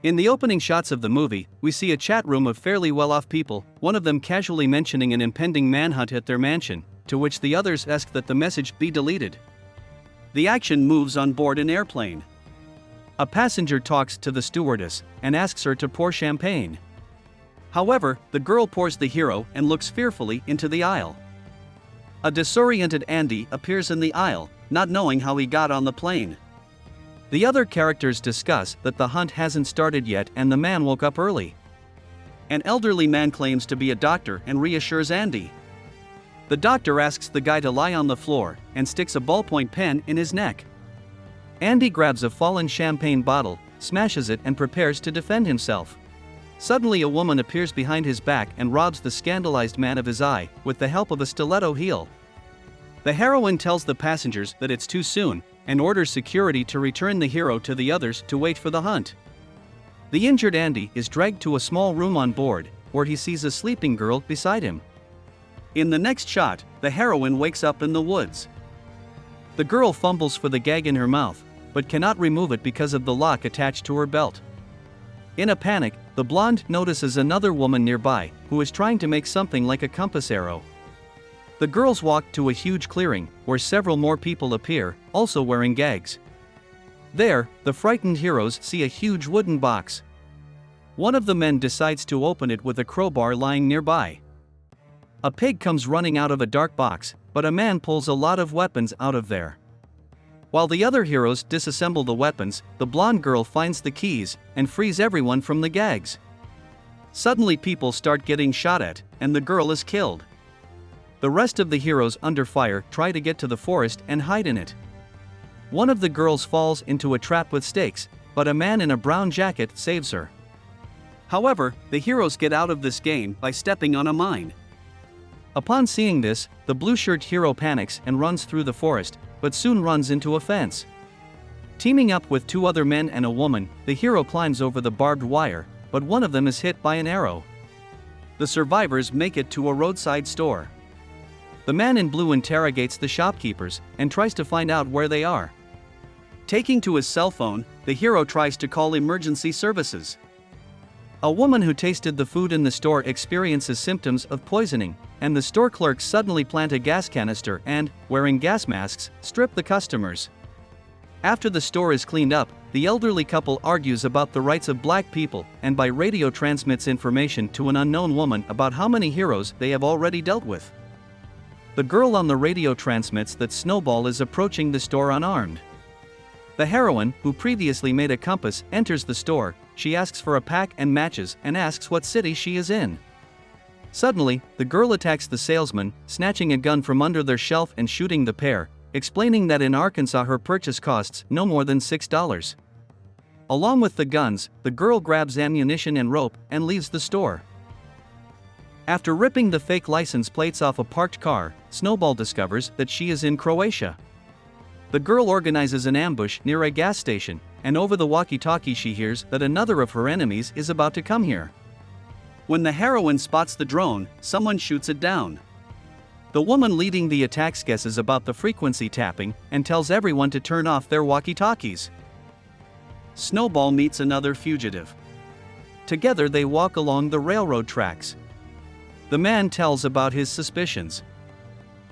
In the opening shots of the movie, we see a chat room of fairly well-off people, one of them casually mentioning an impending manhunt at their mansion, to which the others ask that the message be deleted. The action moves on board an airplane. A passenger talks to the stewardess and asks her to pour champagne. However, the girl pours the hero and looks fearfully into the aisle. A disoriented Andy appears in the aisle, not knowing how he got on the plane. The other characters discuss that the hunt hasn't started yet and the man woke up early. An elderly man claims to be a doctor and reassures Andy. The doctor asks the guy to lie on the floor and sticks a ballpoint pen in his neck. Andy grabs a fallen champagne bottle, smashes it and prepares to defend himself. Suddenly a woman appears behind his back and robs the scandalized man of his eye with the help of a stiletto heel. The heroine tells the passengers that it's too soon and orders security to return the hero to the others to wait for the hunt. The injured Andy is dragged to a small room on board, where he sees a sleeping girl beside him. In the next shot, the heroine wakes up in the woods. The girl fumbles for the gag in her mouth, but cannot remove it because of the lock attached to her belt. In a panic, the blonde notices another woman nearby, who is trying to make something like a compass arrow. The girls walk to a huge clearing, where several more people appear, also wearing gags. There, the frightened heroes see a huge wooden box. One of the men decides to open it with a crowbar lying nearby. A pig comes running out of a dark box, but a man pulls a lot of weapons out of there. While the other heroes disassemble the weapons, the blonde girl finds the keys and frees everyone from the gags. Suddenly people start getting shot at, and the girl is killed. The rest of the heroes under fire try to get to the forest and hide in it. One of the girls falls into a trap with stakes, but a man in a brown jacket saves her. However, the heroes get out of this game by stepping on a mine. Upon seeing this, the blue-shirt hero panics and runs through the forest, but soon runs into a fence. Teaming up with two other men and a woman, the hero climbs over the barbed wire, but one of them is hit by an arrow. The survivors make it to a roadside store. The man in blue interrogates the shopkeepers and tries to find out where they are. Taking to his cell phone, the hero tries to call emergency services. A woman who tasted the food in the store experiences symptoms of poisoning, and the store clerks suddenly plant a gas canister and, wearing gas masks, strip the customers. After the store is cleaned up, the elderly couple argues about the rights of black people and by radio transmits information to an unknown woman about how many heroes they have already dealt with. The girl on the radio transmits that Snowball is approaching the store unarmed. The heroine, who previously made a compass, enters the store. She asks for a pack and matches and asks what city she is in. Suddenly, the girl attacks the salesman, snatching a gun from under their shelf and shooting the pair, explaining that in Arkansas her purchase costs no more than $6. Along with the guns, the girl grabs ammunition and rope and leaves the store. After ripping the fake license plates off a parked car, Snowball discovers that she is in Croatia. The girl organizes an ambush near a gas station, and over the walkie-talkie she hears that another of her enemies is about to come here. When the heroine spots the drone, someone shoots it down. The woman leading the attacks guesses about the frequency tapping and tells everyone to turn off their walkie-talkies. Snowball meets another fugitive. Together they walk along the railroad tracks. The man tells about his suspicions.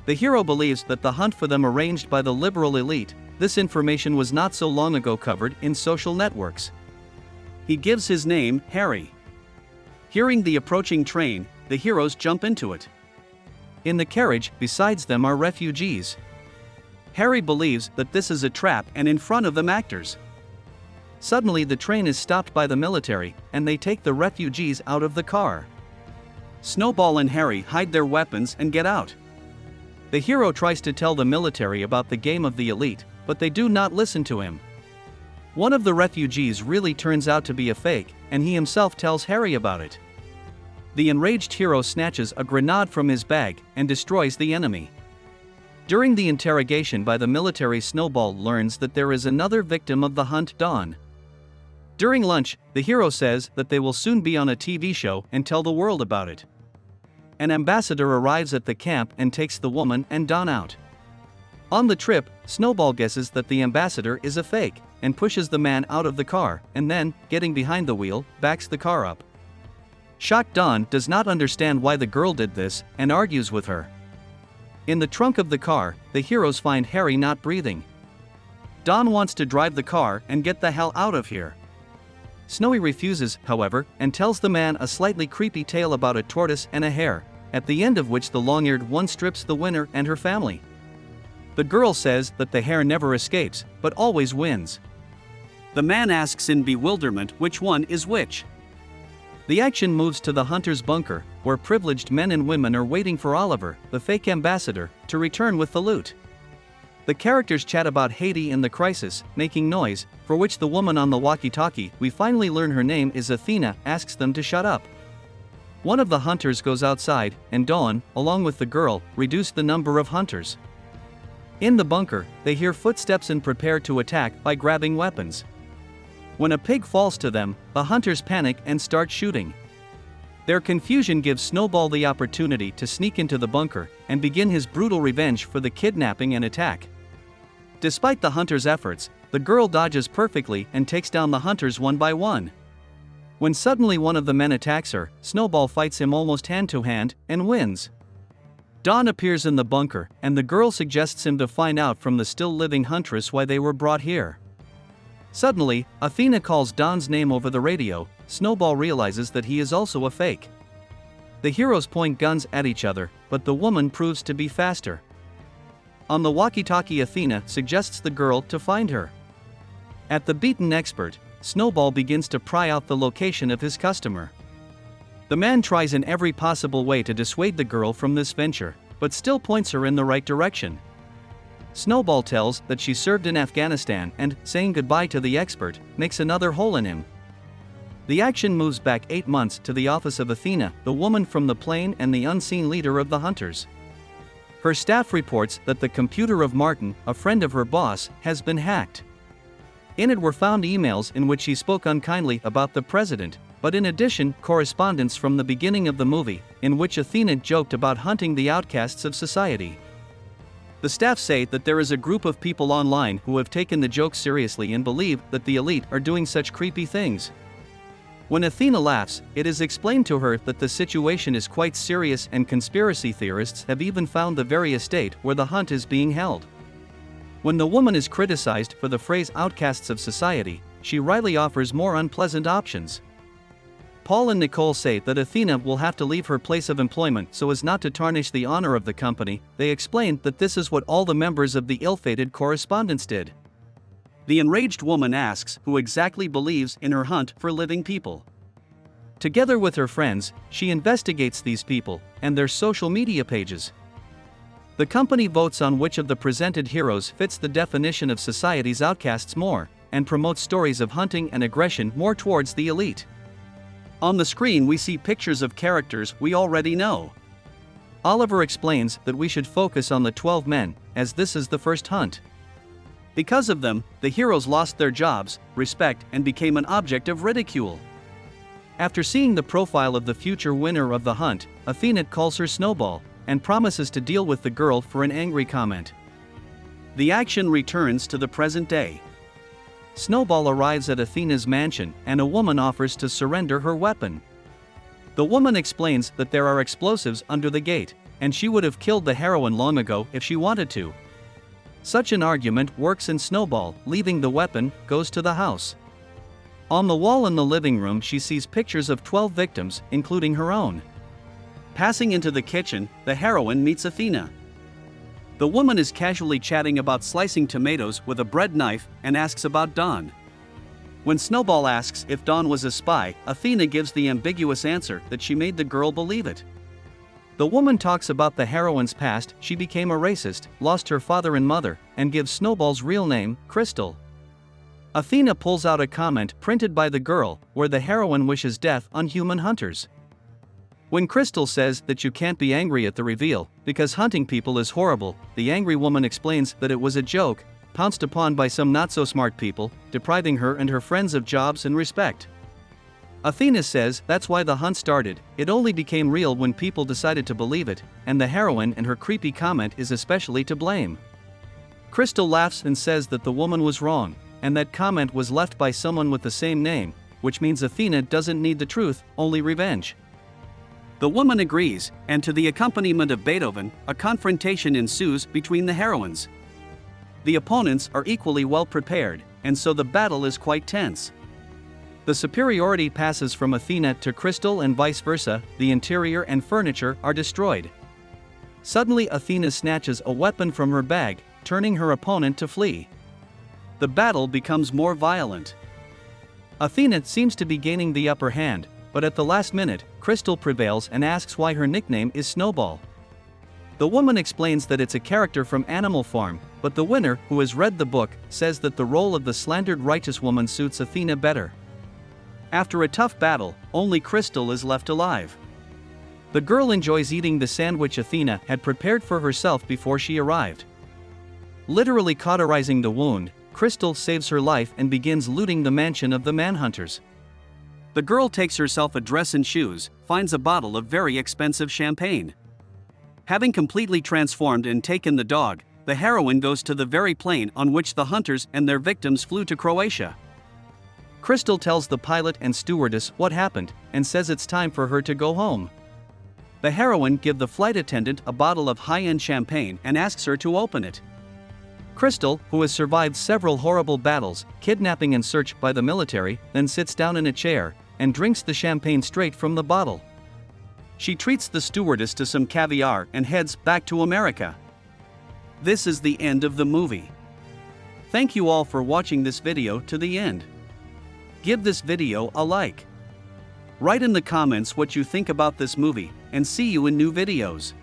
The hero believes that the hunt for them arranged by the liberal elite. This information was not so long ago covered in social networks. He gives his name, Harry. Hearing the approaching train, the heroes jump into it. In the carriage, besides them are refugees. Harry believes that this is a trap and in front of them actors. Suddenly the train is stopped by the military, and they take the refugees out of the car. Snowball and Harry hide their weapons and get out. The hero tries to tell the military about the game of the elite, but they do not listen to him. One of the refugees really turns out to be a fake, and he himself tells Harry about it. The enraged hero snatches a grenade from his bag and destroys the enemy. During the interrogation by the military, Snowball learns that there is another victim of the hunt, Dawn. During lunch, the hero says that they will soon be on a TV show and tell the world about it. An ambassador arrives at the camp and takes the woman and Dawn out. On the trip, Snowball guesses that the ambassador is a fake, and pushes the man out of the car, and then, getting behind the wheel, backs the car up. Shocked Dawn does not understand why the girl did this, and argues with her. In the trunk of the car, the heroes find Harry not breathing. Dawn wants to drive the car and get the hell out of here. Snowy refuses, however, and tells the man a slightly creepy tale about a tortoise and a hare, at the end of which the long-eared one strips the winner and her family. The girl says that the hare never escapes, but always wins. The man asks in bewilderment which one is which. The action moves to the hunter's bunker, where privileged men and women are waiting for Oliver, the fake ambassador, to return with the loot. The characters chat about Haiti and the crisis, making noise, for which the woman on the walkie-talkie, we finally learn her name is Athena, asks them to shut up. One of the hunters goes outside, and Dawn, along with the girl, reduce the number of hunters. In the bunker, they hear footsteps and prepare to attack by grabbing weapons. When a pig falls to them, the hunters panic and start shooting. Their confusion gives Snowball the opportunity to sneak into the bunker and begin his brutal revenge for the kidnapping and attack. Despite the hunters' efforts, the girl dodges perfectly and takes down the hunters one by one. When suddenly one of the men attacks her, Snowball fights him almost hand-to-hand and wins. Dawn appears in the bunker, and the girl suggests him to find out from the still-living huntress why they were brought here. Suddenly, Athena calls Dawn's name over the radio. Snowball realizes that he is also a fake. The heroes point guns at each other, but the woman proves to be faster. On the walkie-talkie, Athena suggests the girl to find her. At the beaten expert, Snowball begins to pry out the location of his customer. The man tries in every possible way to dissuade the girl from this venture, but still points her in the right direction. Snowball tells that she served in Afghanistan and, saying goodbye to the expert, makes another hole in him. The action moves back 8 months to the office of Athena, the woman from the plane and the unseen leader of the hunters. Her staff reports that the computer of Martin, a friend of her boss, has been hacked. In it were found emails in which he spoke unkindly about the president, but in addition, correspondence from the beginning of the movie, in which Athena joked about hunting the outcasts of society. The staff say that there is a group of people online who have taken the joke seriously and believe that the elite are doing such creepy things. When Athena laughs, it is explained to her that the situation is quite serious and conspiracy theorists have even found the very estate where the hunt is being held. When the woman is criticized for the phrase outcasts of society, she wryly offers more unpleasant options. Paul and Nicole say that Athena will have to leave her place of employment so as not to tarnish the honor of the company. They explain that this is what all the members of the ill-fated correspondence did. The enraged woman asks who exactly believes in her hunt for living people. Together with her friends, she investigates these people and their social media pages. The company votes on which of the presented heroes fits the definition of society's outcasts more, and promotes stories of hunting and aggression more towards the elite. On the screen we see pictures of characters we already know. Oliver explains that we should focus on the 12 men, as this is the first hunt. Because of them, the heroes lost their jobs, respect, and became an object of ridicule. After seeing the profile of the future winner of the hunt, Athena calls her Snowball, and promises to deal with the girl for an angry comment. The action returns to the present day. Snowball arrives at Athena's mansion, and a woman offers to surrender her weapon. The woman explains that there are explosives under the gate, and she would have killed the heroine long ago if she wanted to. Such an argument works, and Snowball, leaving the weapon, goes to the house. On the wall in the living room she sees pictures of 12 victims, including her own. Passing into the kitchen, the heroine meets Athena. The woman is casually chatting about slicing tomatoes with a bread knife and asks about Dawn. When Snowball asks if Dawn was a spy, Athena gives the ambiguous answer that she made the girl believe it. The woman talks about the heroine's past. She became a racist, lost her father and mother, and gives Snowball's real name, Crystal. Athena pulls out a comment printed by the girl, where the heroine wishes death on human hunters. When Crystal says that you can't be angry at the reveal, because hunting people is horrible, the angry woman explains that it was a joke, pounced upon by some not-so-smart people, depriving her and her friends of jobs and respect. Athena says that's why the hunt started. It only became real when people decided to believe it, and the heroine and her creepy comment is especially to blame. Crystal laughs and says that the woman was wrong, and that comment was left by someone with the same name, which means Athena doesn't need the truth, only revenge. The woman agrees, and to the accompaniment of Beethoven, a confrontation ensues between the heroines. The opponents are equally well prepared, and so the battle is quite tense. The superiority passes from Athena to Crystal and vice versa, the interior and furniture are destroyed. Suddenly Athena snatches a weapon from her bag, turning her opponent to flee. The battle becomes more violent. Athena seems to be gaining the upper hand, but at the last minute, Crystal prevails and asks why her nickname is Snowball. The woman explains that it's a character from Animal Farm, but the winner, who has read the book, says that the role of the slandered righteous woman suits Athena better. After a tough battle, only Crystal is left alive. The girl enjoys eating the sandwich Athena had prepared for herself before she arrived. Literally cauterizing the wound, Crystal saves her life and begins looting the mansion of the manhunters. The girl takes herself a dress and shoes, finds a bottle of very expensive champagne. Having completely transformed and taken the dog, the heroine goes to the very plane on which the hunters and their victims flew to Croatia. Crystal tells the pilot and stewardess what happened and says it's time for her to go home. The heroine gives the flight attendant a bottle of high-end champagne and asks her to open it. Crystal, who has survived several horrible battles, kidnapping and search by the military, then sits down in a chair and drinks the champagne straight from the bottle. She treats the stewardess to some caviar and heads back to America. This is the end of the movie. Thank you all for watching this video to the end. Give this video a like. Write in the comments what you think about this movie, and see you in new videos.